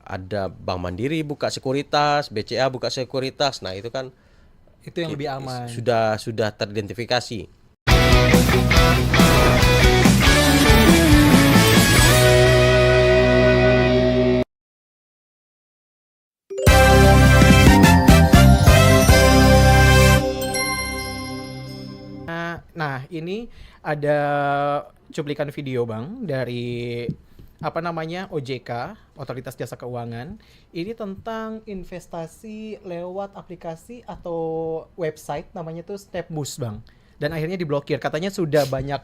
ada Bank Mandiri buka sekuritas, BCA buka sekuritas. Nah, itu kan Itu yang lebih aman. sudah teridentifikasi. Nah, ini ada cuplikan video Bang dari OJK, Otoritas Jasa Keuangan. Ini tentang investasi lewat aplikasi atau website namanya tuh Stepboost Bang. Dan akhirnya diblokir. Katanya sudah banyak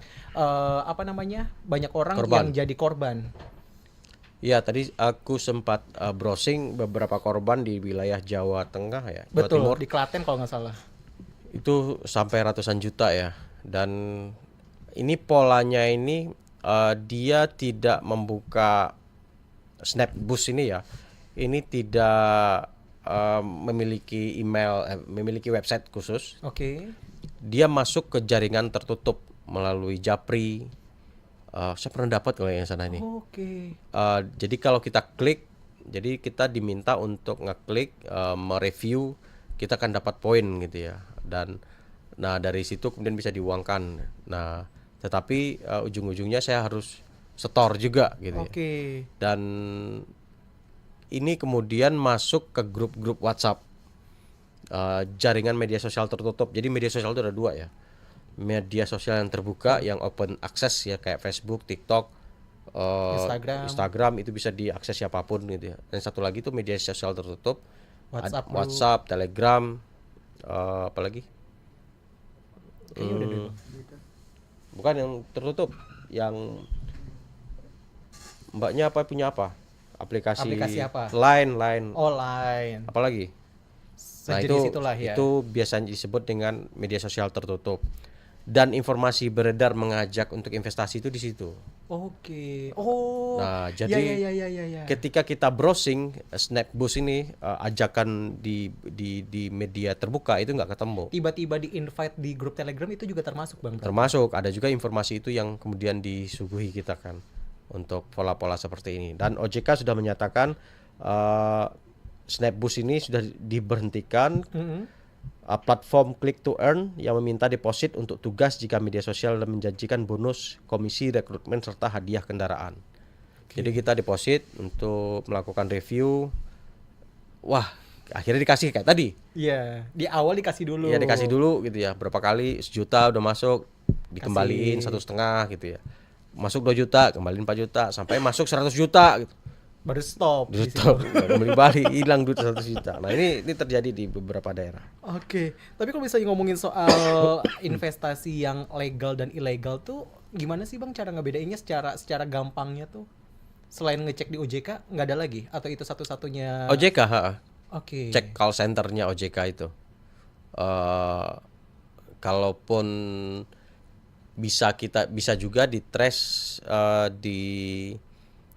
banyak orang Korban. yang jadi korban. Ya, tadi aku sempat browsing beberapa korban di wilayah Jawa Tengah ya, Jawa Betul, Timur. di Klaten kalau nggak salah. Itu sampai ratusan juta ya. Dan ini polanya ini dia tidak membuka Snapboost ini ya. Ini tidak memiliki memiliki website khusus. Oke. Dia masuk ke jaringan tertutup melalui Japri. Saya pernah dapat kalau yang sana ini. Oke. Jadi kalau kita klik, jadi kita diminta untuk ngeklik mereview, kita akan dapat poin gitu ya. Dan nah dari situ kemudian bisa diuangkan. Nah, tetapi ujung-ujungnya saya harus setor juga gitu ya. Oke. Dan ini kemudian masuk ke grup-grup WhatsApp, jaringan media sosial tertutup. Jadi media sosial itu ada dua ya. Media sosial yang terbuka, yang open access ya, kayak Facebook, TikTok, Instagram itu bisa diakses siapapun gitu ya. Dan satu lagi itu media sosial tertutup, WhatsApp, Telegram, apalagi? Kayaknya udah deh. Bukan yang tertutup, yang mbaknya punya apa? Aplikasi apa? Line. Oh, Line. Apalagi? Nah, Sejenis itulah ya. itu biasanya disebut dengan media sosial tertutup. Dan informasi beredar mengajak untuk investasi itu di situ. Oke. Oh. Nah, jadi ya. ketika kita browsing Snapboost ini, ajakan di media terbuka itu nggak ketemu. Tiba-tiba di invite di grup Telegram itu juga termasuk Bang. Termasuk ada juga informasi itu yang kemudian disuguhi kita kan untuk pola-pola seperti ini. Dan OJK sudah menyatakan Snapboost ini sudah diberhentikan. Platform Click to Earn yang meminta deposit untuk tugas jika media sosial menjanjikan bonus, komisi, rekrutmen, serta hadiah kendaraan. Jadi kita deposit untuk melakukan review. Wah, akhirnya dikasih kayak tadi. Iya, di awal dikasih dulu. Iya, dikasih dulu gitu ya. Berapa kali 1 juta udah masuk, dikembaliin 1,5 gitu ya. Masuk 2 juta, kembaliin 4 juta, sampai masuk 100 juta gitu. Baru stop. Kembali balik, hilang duit 100 juta. Nah, ini terjadi di beberapa daerah. Oke. Tapi kalau misalnya ngomongin soal investasi yang legal dan ilegal tuh gimana sih Bang cara ngebedainnya secara gampangnya tuh? Selain ngecek di OJK nggak ada lagi atau itu satu-satunya? OJK, Oke. cek call centernya OJK itu. Kalaupun bisa juga di trace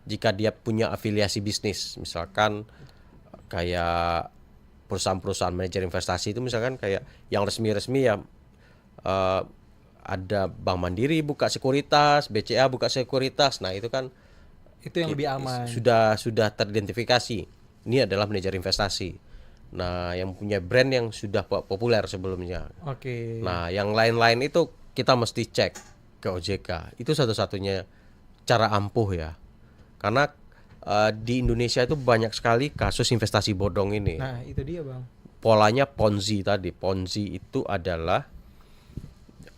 jika dia punya afiliasi bisnis, misalkan kayak perusahaan-perusahaan manajer investasi itu, misalkan kayak yang resmi-resmi ya, ada Bank Mandiri buka sekuritas, BCA buka sekuritas. Nah, itu kan Itu yang lebih aman. sudah teridentifikasi. Ini adalah manajer investasi. Nah, yang punya brand yang sudah populer sebelumnya. Oke. Nah, yang lain-lain itu kita mesti cek ke OJK. Itu satu-satunya cara ampuh ya. Karena di Indonesia itu banyak sekali kasus investasi bodong ini. Nah, itu dia Bang. Polanya Ponzi tadi. Ponzi itu adalah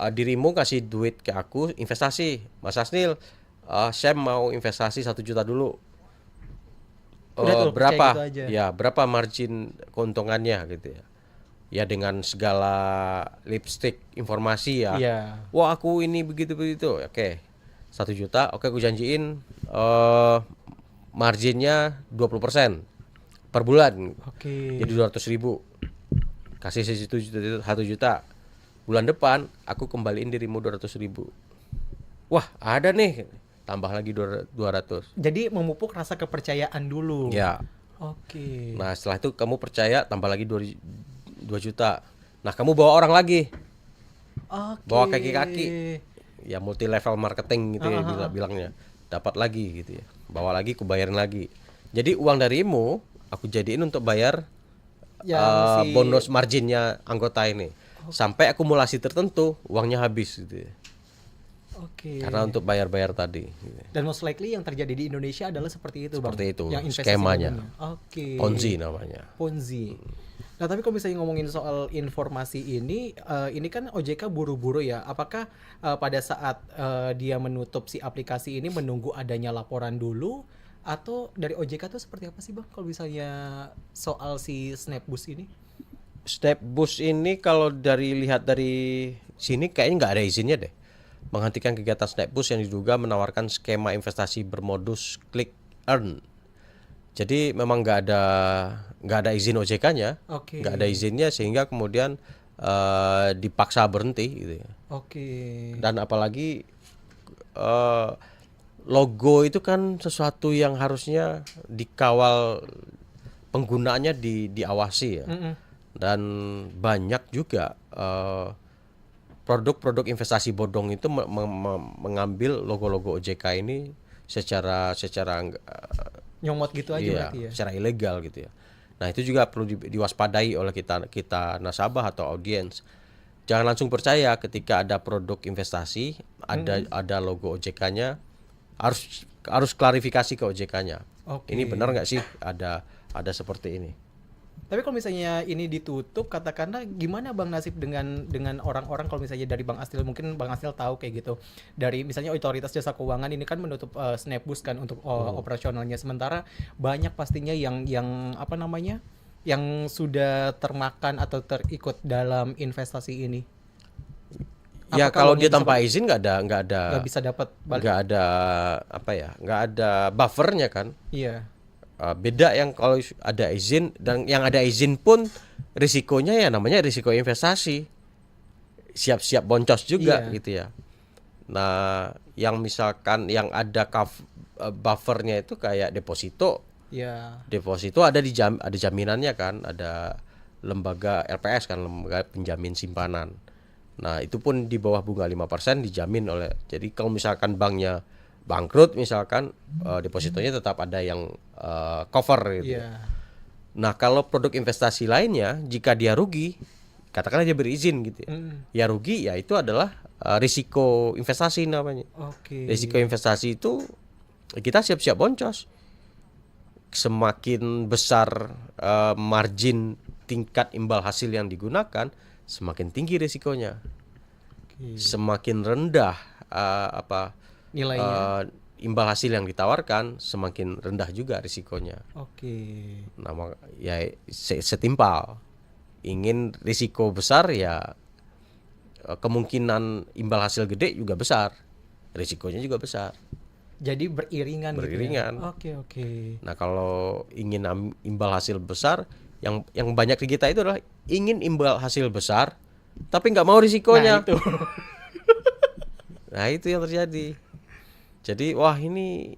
dirimu kasih duit ke aku investasi. Mas Asnil, saya mau investasi 1 juta dulu. Udah tuh, Berapa? gitu aja. Ya, berapa margin keuntungannya gitu ya. Ya dengan segala lipstick informasi ya. Iya. Wah, aku ini begitu. Oke. 1 juta, oke, aku janjiin marginnya 20% per bulan. Oke. Jadi 200.000. Kasih situ 1 juta. Bulan depan aku kembaliin dirimu 200.000. Wah, ada nih. Tambah lagi 200. Jadi memupuk rasa kepercayaan dulu. Ya. Oke. Nah, setelah itu kamu percaya, tambah lagi 2 juta. Nah, kamu bawa orang lagi. Oke. Bawa kaki-kaki. Ya multi level marketing gitu ya bilangnya. Dapat lagi gitu ya. Bawa lagi, aku bayarin lagi. Jadi uang darimu aku jadiin untuk bayar Yang si bonus marginnya anggota ini. Sampai akumulasi tertentu uangnya habis gitu ya. Oke. Karena untuk bayar-bayar tadi. Gitu. Dan most likely yang terjadi di Indonesia adalah seperti itu, Bang. Seperti itu, Yang investasi skemanya. umumnya. Oke. Ponzi namanya. Ponzi. Nah, tapi kalau misalnya ngomongin soal informasi ini kan OJK buru-buru ya. Apakah pada saat dia menutup si aplikasi ini menunggu adanya laporan dulu, atau dari OJK tuh seperti apa sih, Bang? Kalau misalnya soal si Snapboost ini? Snapboost ini kalau lihat dari sini kayaknya nggak ada izinnya deh. Menghentikan kegiatan Snapboost yang diduga menawarkan skema investasi bermodus click earn. Jadi memang nggak ada izin OJK-nya, Oke. nggak ada izinnya sehingga kemudian dipaksa berhenti gitu ya. Oke. Dan apalagi logo itu kan sesuatu yang harusnya dikawal penggunaannya diawasi ya. Mm-mm. Dan banyak juga produk-produk investasi bodong itu mengambil logo-logo OJK ini secara Nyomot gitu aja iya, berarti ya. secara ilegal gitu ya. Nah, itu juga perlu diwaspadai oleh kita nasabah atau audiens. Jangan langsung percaya ketika ada produk investasi, ada logo OJK-nya, harus klarifikasi ke OJK-nya. Oke. Ini benar nggak sih ada seperti ini? Tapi kalau misalnya ini ditutup, katakanlah gimana Bang nasib dengan orang-orang, kalau misalnya dari Bang Astil, mungkin Bang Astil tahu kayak gitu. Dari misalnya Otoritas Jasa Keuangan ini kan menutup Snapboost kan untuk operasionalnya, sementara banyak pastinya yang apa namanya? Yang sudah termakan atau terikut dalam investasi ini. Ya Apakah kalau uangnya dia bisa tanpa izin nggak bisa dapat balik? nggak ada nggak ada buffernya kan. Iya. Beda yang kalau ada izin, dan yang ada izin pun risikonya ya namanya risiko investasi, siap-siap boncos juga Iya. gitu ya. Nah, yang misalkan yang ada buffernya itu kayak deposito Iya. ada jaminannya kan, ada lembaga LPS kan, lembaga penjamin simpanan. Nah, itu pun di bawah bunga 5% dijamin oleh. Jadi kalau misalkan banknya bangkrut misalkan, depositonya tetap ada yang cover gitu. Iya. Nah, kalau produk investasi lainnya jika dia rugi, katakanlah dia berizin gitu ya. Ya rugi ya itu adalah risiko investasi namanya. Oke. Risiko investasi itu kita siap-siap boncos. Semakin besar margin tingkat imbal hasil yang digunakan, semakin tinggi risikonya. Oke. Semakin rendah Nilainya. imbal hasil yang ditawarkan, semakin rendah juga risikonya. Oke. Nah, ya setimpal. Ingin risiko besar ya kemungkinan imbal hasil gede juga besar, risikonya juga besar. Jadi beriringan gitu ya? Beriringan. Oke. Nah, kalau ingin imbal hasil besar, yang banyak di kita itu adalah ingin imbal hasil besar, tapi nggak mau risikonya. Nah, itu. Nah, itu yang terjadi. Jadi, wah ini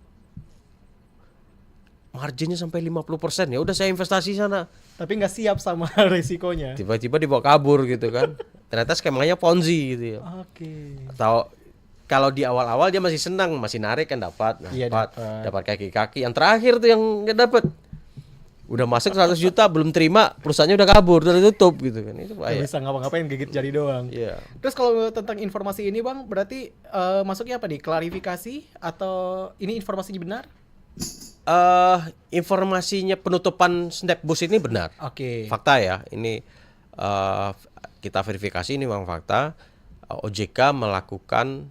marginnya sampai 50%, ya udah saya investasi sana. Tapi nggak siap sama risikonya. Tiba-tiba dibawa kabur gitu kan. Ternyata skemanya Ponzi gitu ya. Oke. Atau kalau di awal-awal dia masih senang, masih narik kan dapat, Iya, dapat kaki-kaki. Yang terakhir tuh yang nggak dapat. Udah masuk 100 juta belum terima, perusahaannya udah kabur, udah tutup gitu kan. Itu Nggak bahaya. bisa ngapa-ngapain, gigit jari doang. Iya. Terus kalau tentang informasi ini Bang, berarti masuknya apa nih? Klarifikasi atau ini informasinya benar? Informasinya penutupan Snapboost ini benar. Oke. Fakta ya. Ini kita verifikasi ini memang fakta. OJK melakukan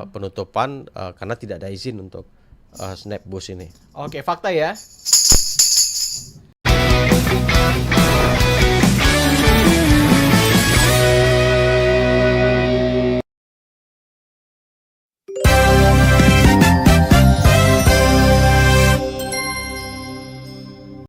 penutupan karena tidak ada izin untuk Snapboost ini. Oke, fakta ya.